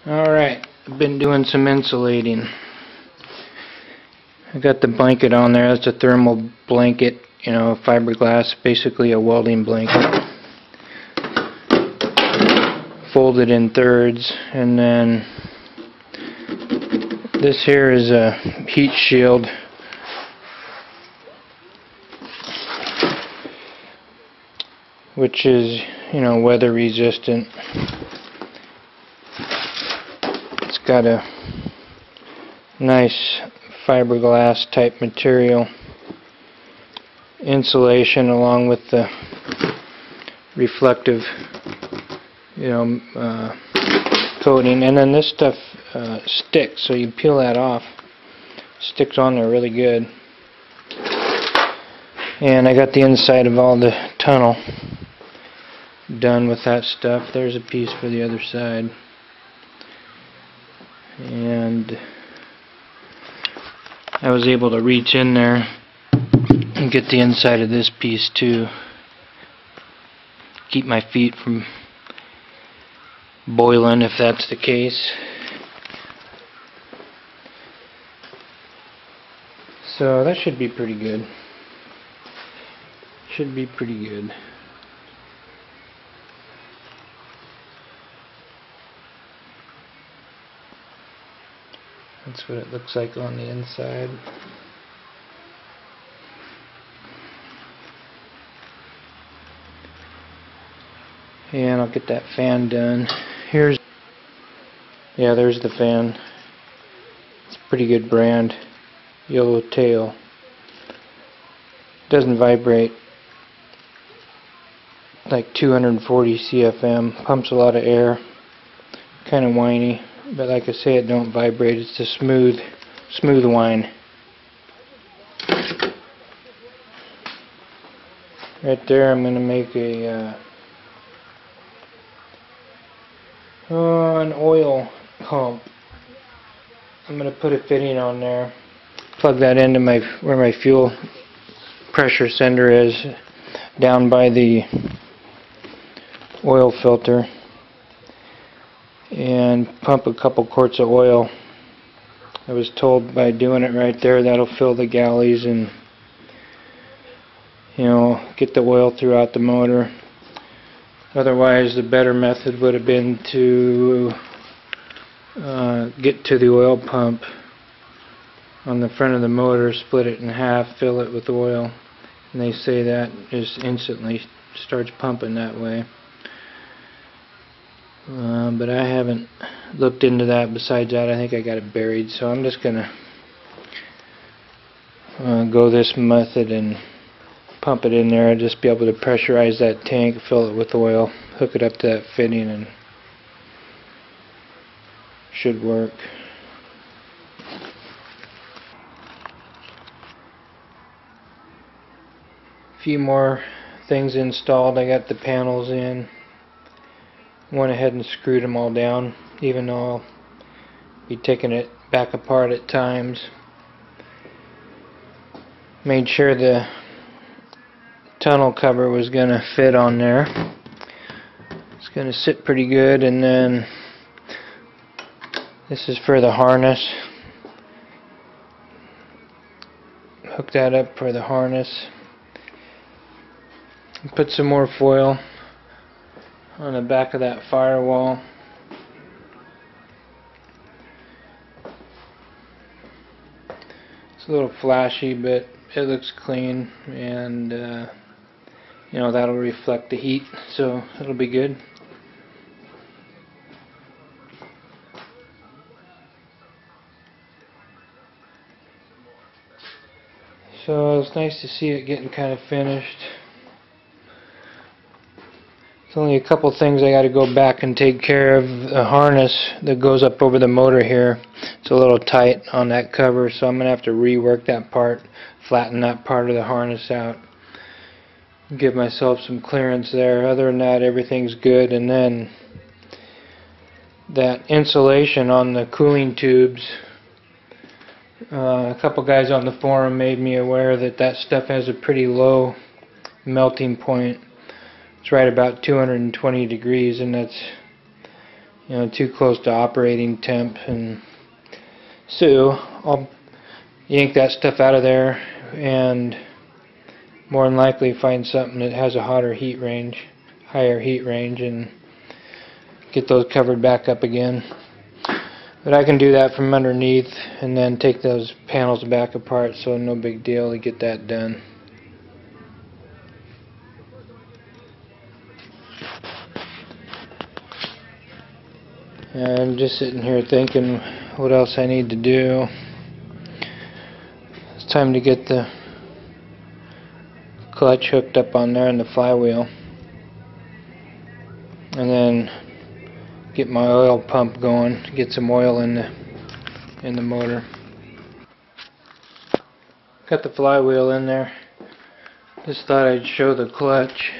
Alright, I've been doing some insulating. I got the blanket on there. That's a thermal blanket, fiberglass, basically a welding blanket. Folded in thirds, and then this here is a heat shield. Which is, weather resistant. It's got a nice fiberglass type material insulation along with the reflective coating, and then this stuff sticks, so you peel that off, sticks on there really good. And I got the inside of all the tunnel done with that stuff. There's a piece for the other side, and I was able to reach in there and get the inside of this piece too. Keep my feet from boiling if that's the case. So that should be pretty good. Should be pretty good. That's what it looks like on the inside. And I'll get that fan done. There's the fan. It's a pretty good brand. Yellow Tail. Doesn't vibrate. Like 240 CFM. Pumps a lot of air. Kind of whiny. But like I say, it don't vibrate. It's a smooth whine. Right there, I'm going to make an oil pump. I'm going to put a fitting on there. Plug that into where my fuel pressure sender is, down by the oil filter, and pump a couple quarts of oil. I was told by doing it right there, that'll fill the galleys and get the oil throughout the motor. Otherwise, the better method would have been to get to the oil pump on the front of the motor, split it in half, fill it with oil, and they say that just instantly starts pumping that way. But I haven't looked into that. Besides that, I think I got it buried, so I'm just gonna go this method and pump it in there. I'll just be able to pressurize that tank, fill it with oil, hook it up to that fitting, and should work. A few more things installed. I got the panels in. Went ahead and screwed them all down, even though I'll be taking it back apart at times. Made sure the tunnel cover was going to fit on there. It's going to sit pretty good, and then this is for the harness. Hook that up for the harness. Put some more foil on the back of that firewall. It's a little flashy, but it looks clean, and that'll reflect the heat, so it'll be good. So it's nice to see it getting kind of finished. There's only a couple things I got to go back and take care of. The harness that goes up over the motor here, it's a little tight on that cover, so I'm going to have to rework that part, flatten that part of the harness out, give myself some clearance there. Other than that, everything's good. And then that insulation on the cooling tubes, a couple guys on the forum made me aware that that stuff has a pretty low melting point. It's right about 220 degrees, and that's too close to operating temp, and so I'll yank that stuff out of there and more than likely find something that has a higher heat range, and get those covered back up again. But I can do that from underneath and then take those panels back apart, so no big deal to get that done. And I'm just sitting here thinking what else I need to do. It's time to get the clutch hooked up on there and the flywheel, and then get my oil pump going, get some oil in the motor. Got the flywheel in there. Just thought I'd show the clutch,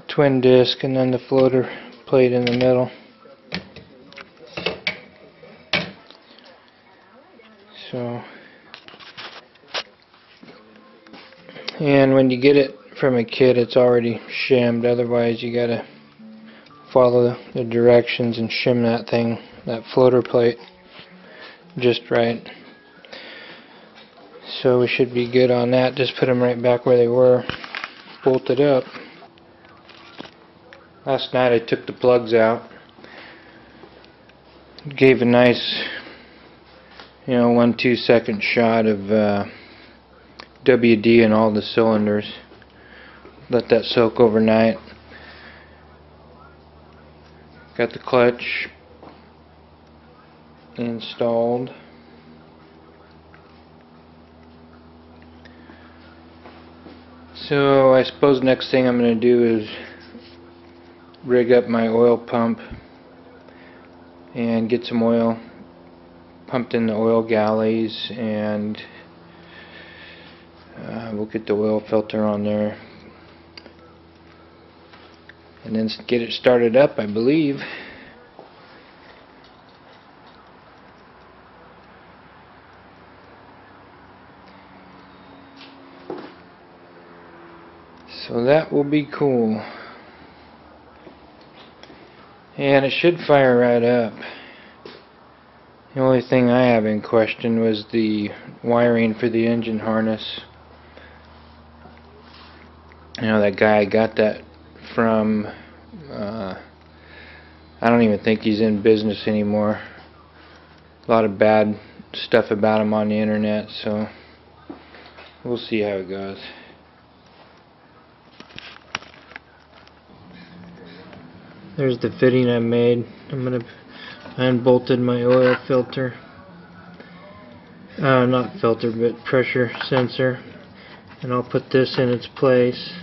twin disc, and then the floater plate in the middle. So, and when you get it from a kit, it's already shimmed. Otherwise, you gotta follow the directions and shim that thing, that floater plate, just right. So we should be good on that. Just put them right back where they were, bolted up. Last night I took the plugs out, gave a nice 1-2 second shot of WD in all the cylinders. Let that soak overnight. Got the clutch installed. So I suppose next thing I'm going to do is rig up my oil pump and get some oil pumped in the oil galleys, and we'll get the oil filter on there and then get it started up, I believe. So that will be cool. And it should fire right up. The only thing I have in question was the wiring for the engine harness. That guy I got that from, I don't even think he's in business anymore. A lot of bad stuff about him on the internet, so we'll see how it goes. There's the fitting I made. I unbolted my oil filter. Not filter, but pressure sensor. And I'll put this in its place.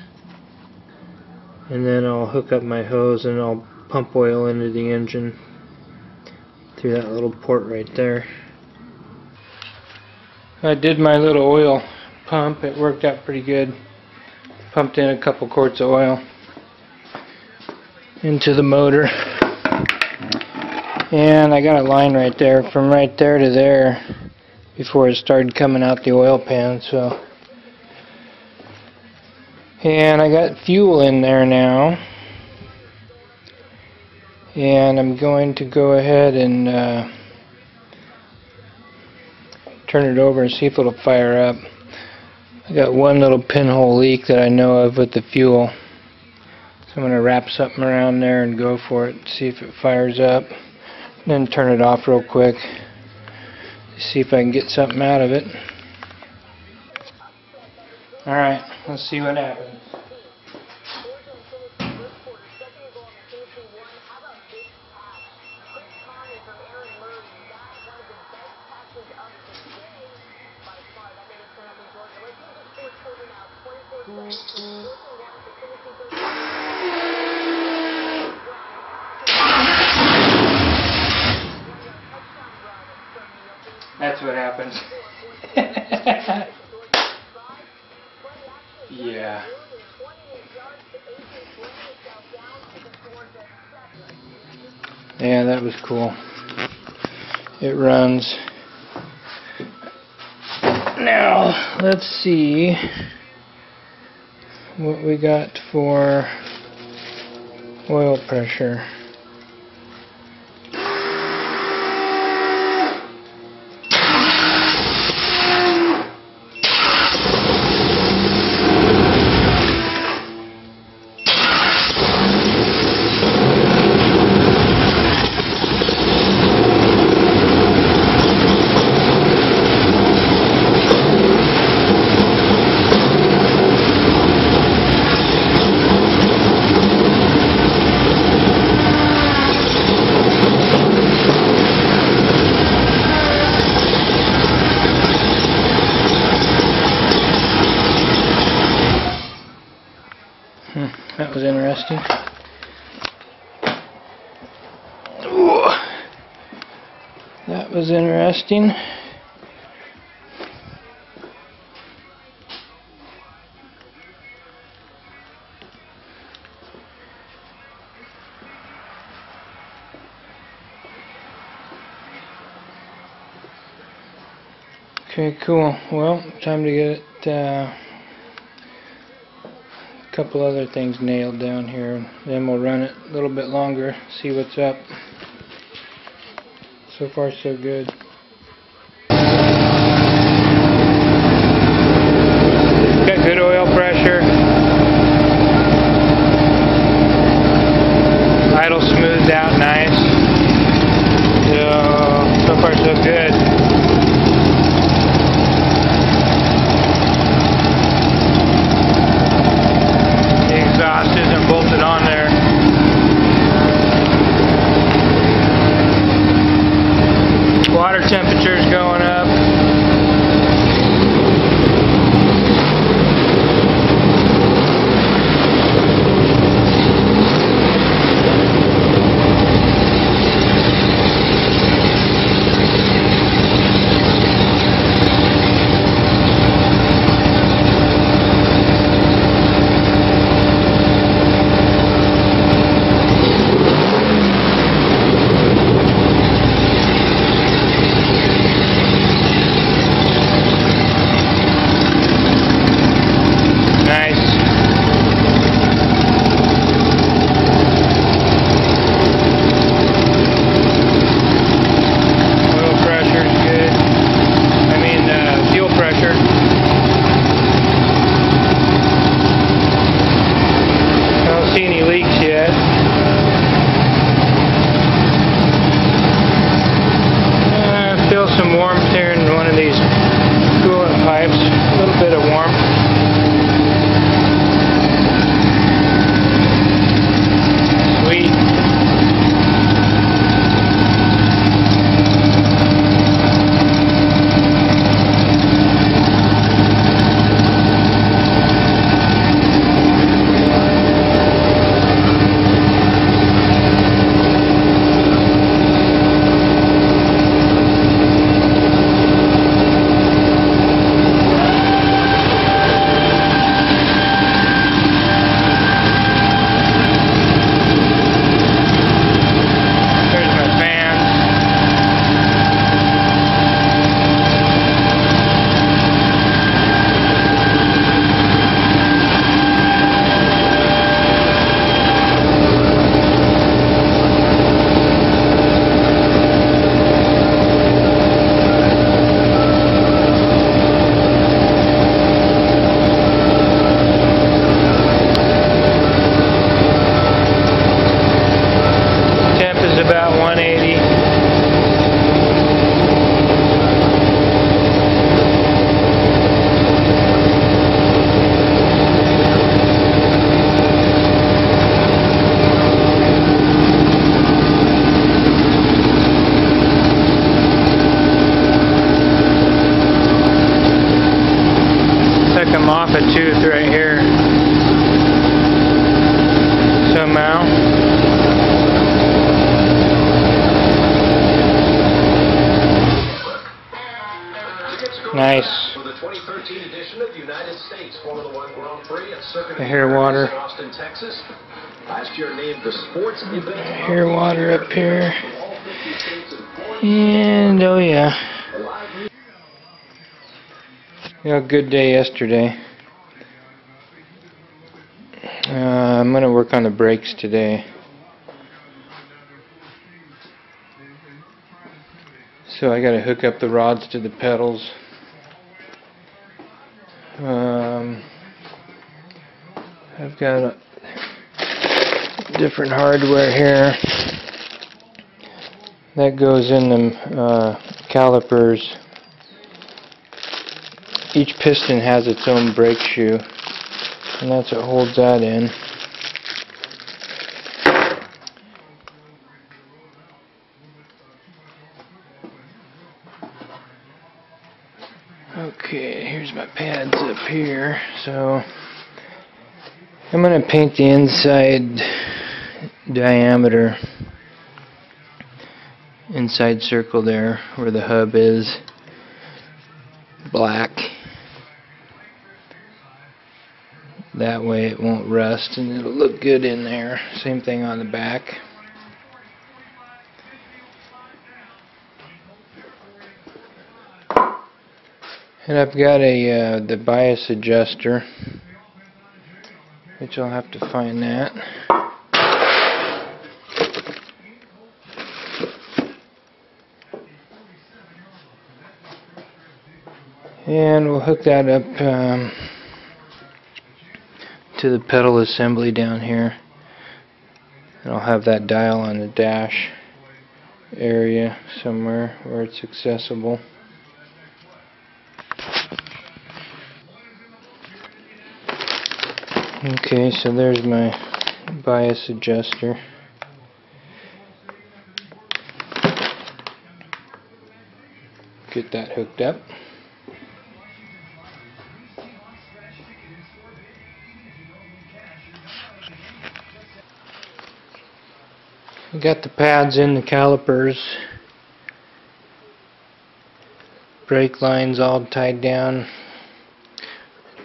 And then I'll hook up my hose and I'll pump oil into the engine through that little port right there. I did my little oil pump. It worked out pretty good. Pumped in a couple quarts of oil into the motor, and I got a line right there, from right there to there, before it started coming out the oil pan. So, and I got fuel in there now, and I'm going to go ahead and turn it over and see if it'll fire up. I got one little pinhole leak that I know of with the fuel. So I'm going to wrap something around there and go for it, see if it fires up, then turn it off real quick, see if I can get something out of it. Alright, let's see what happens. That's what happens. Yeah. Yeah, that was cool. It runs. Now, let's see what we got for Oil pressure. That was interesting. Ooh, that was interesting. Okay, cool. Well, time to get a couple other things nailed down here, then we'll run it a little bit longer, see what's up. So far so good. Got good oil pressure. Idle smoothed out nice. So far so good. Exhaust isn't bolted on there. Water temperature's going up. Some warmth here in one of these coolant pipes, a little bit of warmth. Sweet. About 180. Took them off a tooth right here somehow. Nice. For the 2013 edition of the United States Formula One Grand Prix at Circuit Hair water. Austin, Texas. Last year named the sports event. Hair water up here. And oh yeah. We had a good day yesterday. I'm going to work on the brakes today. So I got to hook up the rods to the pedals. I've got different hardware here that goes in the calipers. Each piston has its own brake shoe, and that's what holds that in. Okay, here's my pads up here. So I'm going to paint the inside diameter, inside circle there where the hub is, black. That way it won't rust and it'll look good in there. Same thing on the back. And I've got the bias adjuster, which I'll have to find that. And we'll hook that up to the pedal assembly down here. And I'll have that dial on the dash area somewhere where it's accessible. Okay, so there's my bias adjuster. Get that hooked up. We got the pads in the calipers. Brake lines all tied down.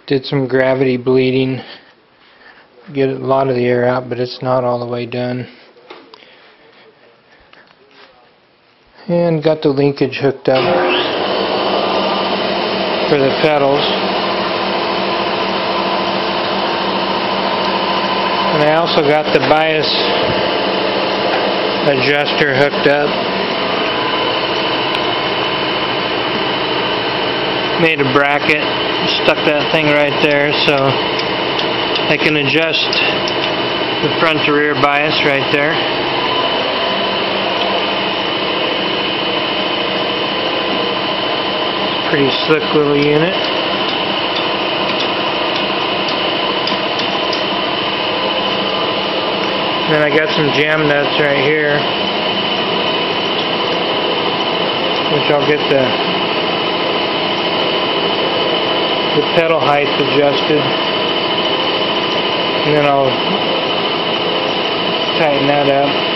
Did some gravity bleeding. Get a lot of the air out, but it's not all the way done. And got the linkage hooked up for the pedals. And I also got the bias adjuster hooked up. Made a bracket, stuck that thing right there so I can adjust the front to rear bias right there. Pretty slick little unit. Then I got some jam nuts right here, which I'll get the pedal height adjusted, and then I'll tighten that up.